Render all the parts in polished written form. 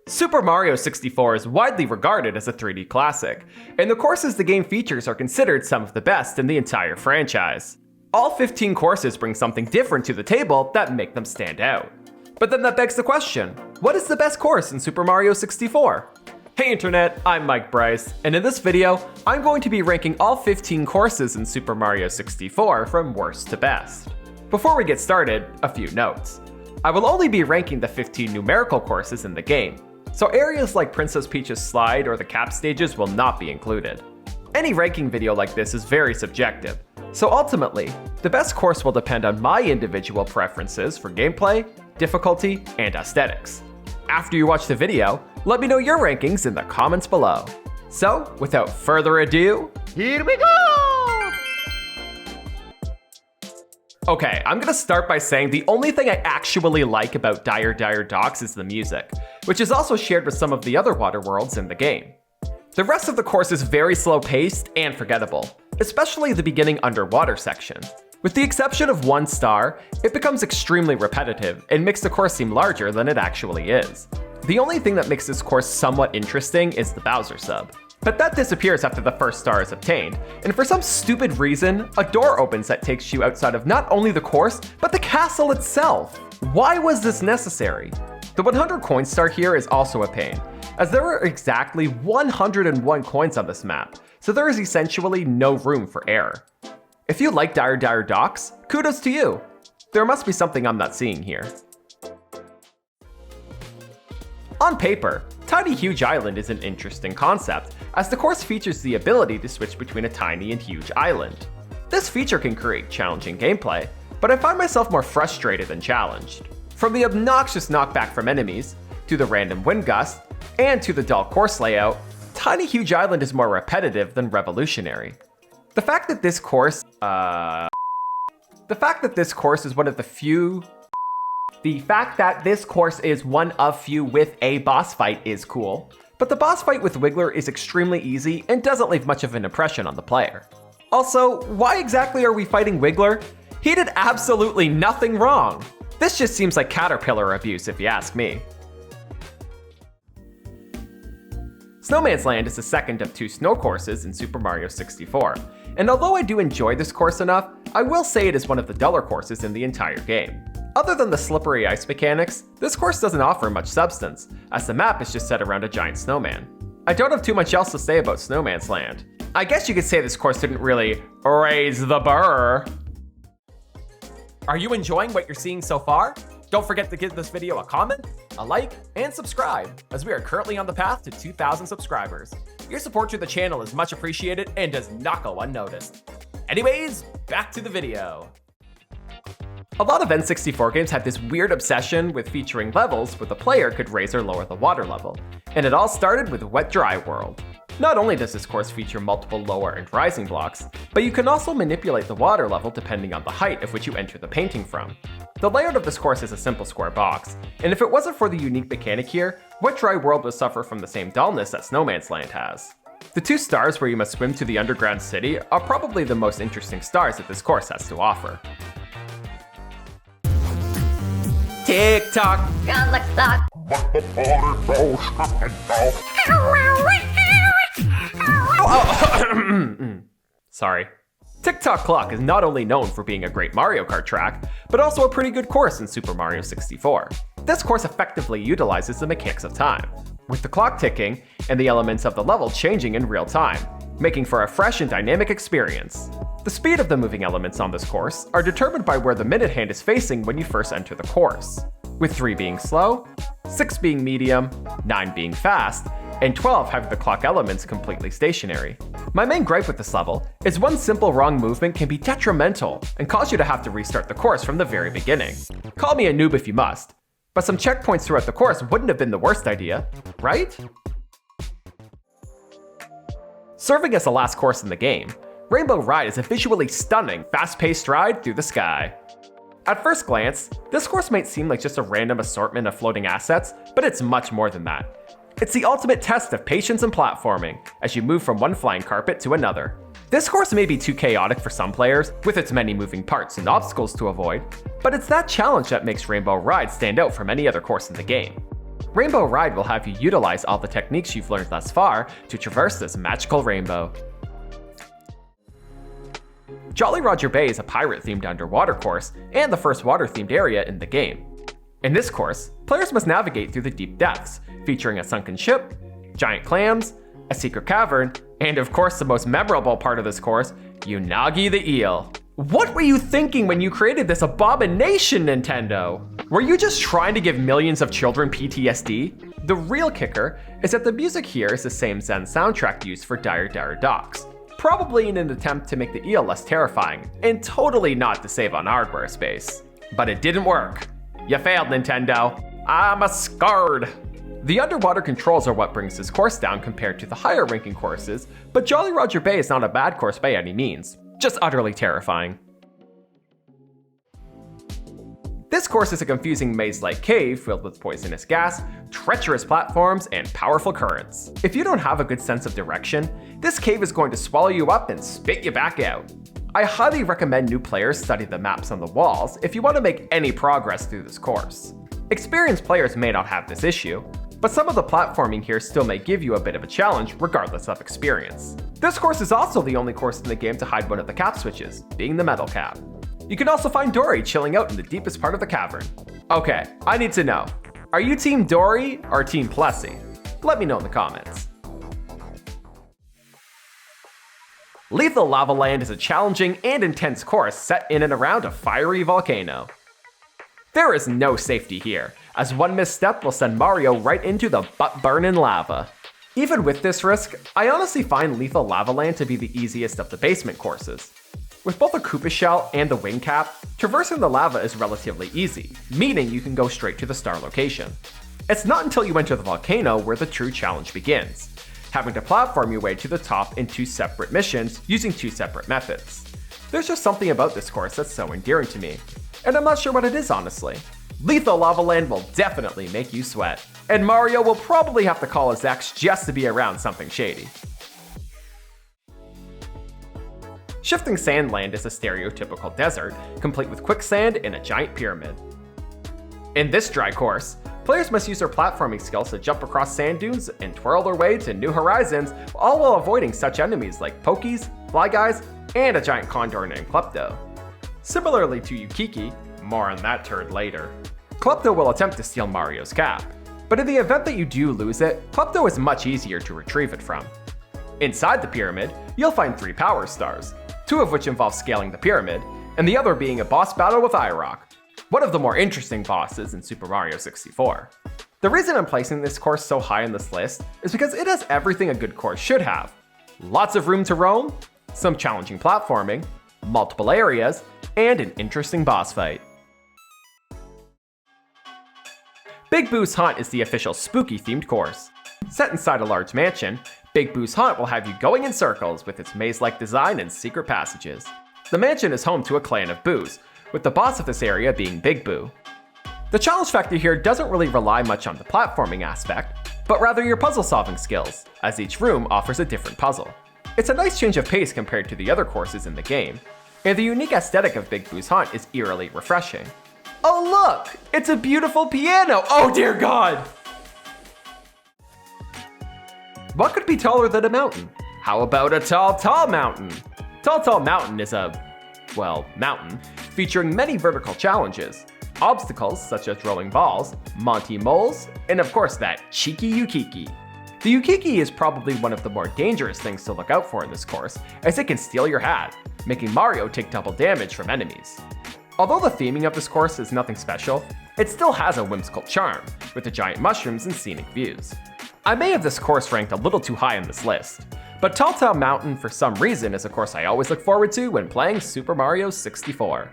Super Mario 64 is widely regarded as a 3D classic, and the courses the game features are considered some of the best in the entire franchise. All 15 courses bring something different to the table that make them stand out. But then that begs the question, what is the best course in Super Mario 64? Hey Internet, I'm Mike Bryse, and in this video, I'm going to be ranking all 15 courses in Super Mario 64 from worst to best. Before we get started, a few notes. I will only be ranking the 15 numerical courses in the game, so areas like Princess Peach's slide or the cap stages will not be included. Any ranking video like this is very subjective, so ultimately, the best course will depend on my individual preferences for gameplay, difficulty, and aesthetics. After you watch the video, let me know your rankings in the comments below. So, without further ado, here we go! Okay, I'm gonna start by saying the only thing I actually like about Dire Docks is the music, which is also shared with some of the other water worlds in the game. The rest of the course is very slow-paced and forgettable, especially the beginning underwater section. With the exception of one star, it becomes extremely repetitive and makes the course seem larger than it actually is. The only thing that makes this course somewhat interesting is the Bowser sub. But that disappears after the first star is obtained, and for some stupid reason, a door opens that takes you outside of not only the course, but the castle itself. Why was this necessary? The 100 coin star here is also a pain, as there are exactly 101 coins on this map, so there is essentially no room for error. If you like Dire Docks, kudos to you. There must be something I'm not seeing here. On paper, Tiny Huge Island is an interesting concept, as the course features the ability to switch between a tiny and huge island. This feature can create challenging gameplay, but I find myself more frustrated than challenged. From the obnoxious knockback from enemies, to the random wind gust, and to the dull course layout, Tiny Huge Island is more repetitive than revolutionary. The fact that this course is one of few with a boss fight is cool, but the boss fight with Wiggler is extremely easy and doesn't leave much of an impression on the player. Also, why exactly are we fighting Wiggler? He did absolutely nothing wrong. This just seems like caterpillar abuse if you ask me. Snowman's Land is the second of two snow courses in Super Mario 64, and although I do enjoy this course enough, I will say it is one of the duller courses in the entire game. Other than the slippery ice mechanics, this course doesn't offer much substance, as the map is just set around a giant snowman. I don't have too much else to say about Snowman's Land. I guess you could say this course didn't really raise the bar. Are you enjoying what you're seeing so far? Don't forget to give this video a comment, a like, and subscribe, as we are currently on the path to 2,000 subscribers. Your support to the channel is much appreciated and does not go unnoticed. Anyways, back to the video. A lot of N64 games had this weird obsession with featuring levels where the player could raise or lower the water level, and it all started with Wet Dry World. Not only does this course feature multiple lower and rising blocks, but you can also manipulate the water level depending on the height of which you enter the painting from. The layout of this course is a simple square box, and if it wasn't for the unique mechanic here, Wet Dry World would suffer from the same dullness that Snowman's Land has. The two stars where you must swim to the underground city are probably the most interesting stars that this course has to offer. Tick tock on the clock. Sorry. Tick-Tock Clock is not only known for being a great Mario Kart track, but also a pretty good course in Super Mario 64. This course effectively utilizes the mechanics of time, with the clock ticking and the elements of the level changing in real time, making for a fresh and dynamic experience. The speed of the moving elements on this course are determined by where the minute hand is facing when you first enter the course, with 3 being slow, 6 being medium, 9 being fast, and 12 having the clock elements completely stationary. My main gripe with this level is one simple wrong movement can be detrimental and cause you to have to restart the course from the very beginning. Call me a noob if you must, but some checkpoints throughout the course wouldn't have been the worst idea, right? Serving as the last course in the game, Rainbow Ride is a visually stunning, fast-paced ride through the sky. At first glance, this course might seem like just a random assortment of floating assets, but it's much more than that. It's the ultimate test of patience and platforming, as you move from one flying carpet to another. This course may be too chaotic for some players, with its many moving parts and obstacles to avoid, but it's that challenge that makes Rainbow Ride stand out from any other course in the game. Rainbow Ride will have you utilize all the techniques you've learned thus far to traverse this magical rainbow. Jolly Roger Bay is a pirate-themed underwater course and the first water-themed area in the game. In this course, players must navigate through the deep depths, featuring a sunken ship, giant clams, a secret cavern, and of course the most memorable part of this course, Unagi the Eel. What were you thinking when you created this abomination, Nintendo? Were you just trying to give millions of children PTSD? The real kicker is that the music here is the same Zen soundtrack used for Dire Dire Docks, probably in an attempt to make the eel less terrifying, and totally not to save on hardware space. But it didn't work. You failed, Nintendo. I'm scarred. The underwater controls are what brings this course down compared to the higher ranking courses, but Jolly Roger Bay is not a bad course by any means, just utterly terrifying. This course is a confusing maze-like cave filled with poisonous gas, treacherous platforms, and powerful currents. If you don't have a good sense of direction, this cave is going to swallow you up and spit you back out. I highly recommend new players study the maps on the walls if you want to make any progress through this course. Experienced players may not have this issue, but some of the platforming here still may give you a bit of a challenge regardless of experience. This course is also the only course in the game to hide one of the cap switches, being the metal cap. You can also find Dory chilling out in the deepest part of the cavern. Okay, I need to know, are you Team Dory or Team Plessy? Let me know in the comments. Lethal Lava Land is a challenging and intense course set in and around a fiery volcano. There is no safety here, as one misstep will send Mario right into the butt-burning lava. Even with this risk, I honestly find Lethal Lava Land to be the easiest of the basement courses. With both a Koopa Shell and the wing cap, traversing the lava is relatively easy, meaning you can go straight to the star location. It's not until you enter the volcano where the true challenge begins, having to platform your way to the top in 2 separate missions using 2 separate methods. There's just something about this course that's so endearing to me, and I'm not sure what it is honestly. Lethal Lava Land will definitely make you sweat, and Mario will probably have to call his ex just to be around something shady. Shifting Sand Land is a stereotypical desert, complete with quicksand and a giant pyramid. In this dry course, players must use their platforming skills to jump across sand dunes and twirl their way to new horizons, all while avoiding such enemies like Pokies, Fly Guys, and a giant condor named Klepto. Similarly to Yukiki, more on that turd later, Klepto will attempt to steal Mario's cap, but in the event that you do lose it, Klepto is much easier to retrieve it from. Inside the pyramid, you'll find 3 power stars, 2 of which involve scaling the pyramid, and the other being a boss battle with Irock, one of the more interesting bosses in Super Mario 64. The reason I'm placing this course so high on this list is because it has everything a good course should have. Lots of room to roam, some challenging platforming, multiple areas, and an interesting boss fight. Big Boo's Haunt is the official spooky-themed course. Set inside a large mansion, Big Boo's Haunt will have you going in circles with its maze-like design and secret passages. The mansion is home to a clan of Boos, with the boss of this area being Big Boo. The challenge factor here doesn't really rely much on the platforming aspect, but rather your puzzle-solving skills, as each room offers a different puzzle. It's a nice change of pace compared to the other courses in the game, and the unique aesthetic of Big Boo's Haunt is eerily refreshing. Oh look! It's a beautiful piano! Oh dear God! What could be taller than a mountain? How about a tall mountain? Tall Mountain is a, well, mountain, featuring many vertical challenges. Obstacles such as rolling balls, Monty Moles, and of course that cheeky Yukiki. The Yukiki is probably one of the more dangerous things to look out for in this course, as it can steal your hat, making Mario take double damage from enemies. Although the theming of this course is nothing special, it still has a whimsical charm, with the giant mushrooms and scenic views. I may have this course ranked a little too high on this list, but Tall Mountain for some reason is a course I always look forward to when playing Super Mario 64.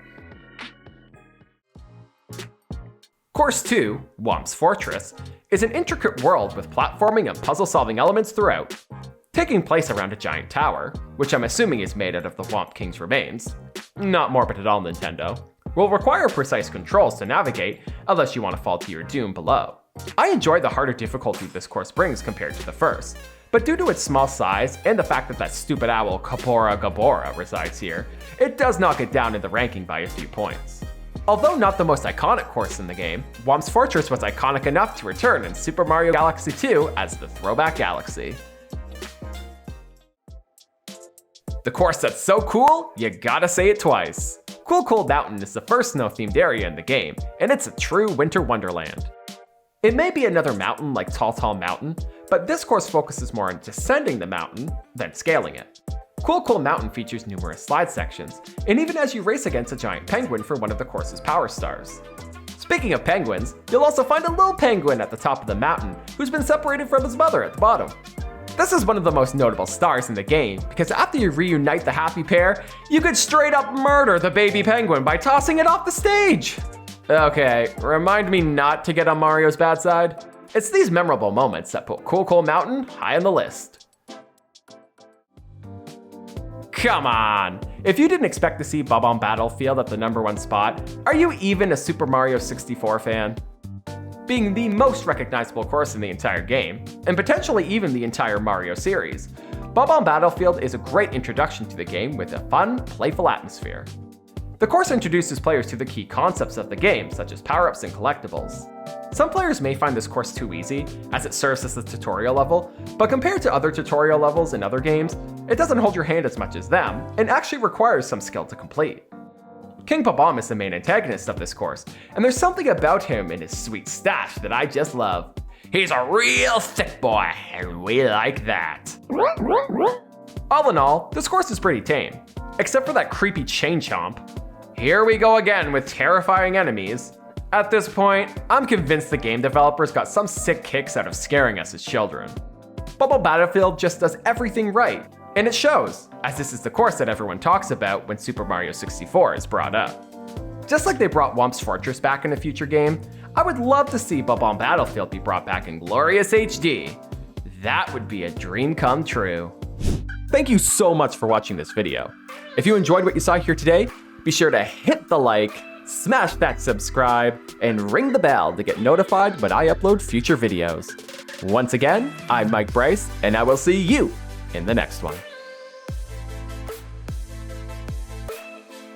Course 2, Whomp's Fortress, is an intricate world with platforming and puzzle-solving elements throughout. Taking place around a giant tower, which I'm assuming is made out of the Whomp King's remains, not morbid at all Nintendo, will require precise controls to navigate unless you want to fall to your doom below. I enjoy the harder difficulty this course brings compared to the first, but due to its small size and the fact that stupid owl Kabora Gabora resides here, it does knock it down in the ranking by a few points. Although not the most iconic course in the game, Whomp's Fortress was iconic enough to return in Super Mario Galaxy 2 as the Throwback Galaxy. The course that's so cool, you gotta say it twice. Cool Mountain is the first snow-themed area in the game, and it's a true winter wonderland. It may be another mountain like Tall Mountain, but this course focuses more on descending the mountain than scaling it. Cool Mountain features numerous slide sections, and even as you race against a giant penguin for one of the course's power stars. Speaking of penguins, you'll also find a little penguin at the top of the mountain who's been separated from his mother at the bottom. This is one of the most notable stars in the game, because after you reunite the happy pair, you could straight up murder the baby penguin by tossing it off the stage! Okay, remind me not to get on Mario's bad side. It's these memorable moments that put Cool Mountain high on the list. Come on! If you didn't expect to see Bob-omb Battlefield at the #1 spot, are you even a Super Mario 64 fan? Being the most recognizable course in the entire game, and potentially even the entire Mario series, Bob-omb Battlefield is a great introduction to the game with a fun, playful atmosphere. The course introduces players to the key concepts of the game, such as power-ups and collectibles. Some players may find this course too easy, as it serves as a tutorial level, but compared to other tutorial levels in other games, it doesn't hold your hand as much as them, and actually requires some skill to complete. King Bob-omb is the main antagonist of this course, and there's something about him and his sweet stash that I just love. He's a real thick boy, and we like that. All in all, this course is pretty tame, except for that creepy chain chomp. Here we go again with terrifying enemies. At this point, I'm convinced the game developers got some sick kicks out of scaring us as children. Bob-omb Battlefield just does everything right, and it shows, as this is the course that everyone talks about when Super Mario 64 is brought up. Just like they brought Whomp's Fortress back in a future game, I would love to see Bob-omb Battlefield be brought back in glorious HD. That would be a dream come true. Thank you so much for watching this video. If you enjoyed what you saw here today, be sure to hit the like, smash that subscribe, and ring the bell to get notified when I upload future videos. Once again, I'm Bryse, and I will see you in the next one.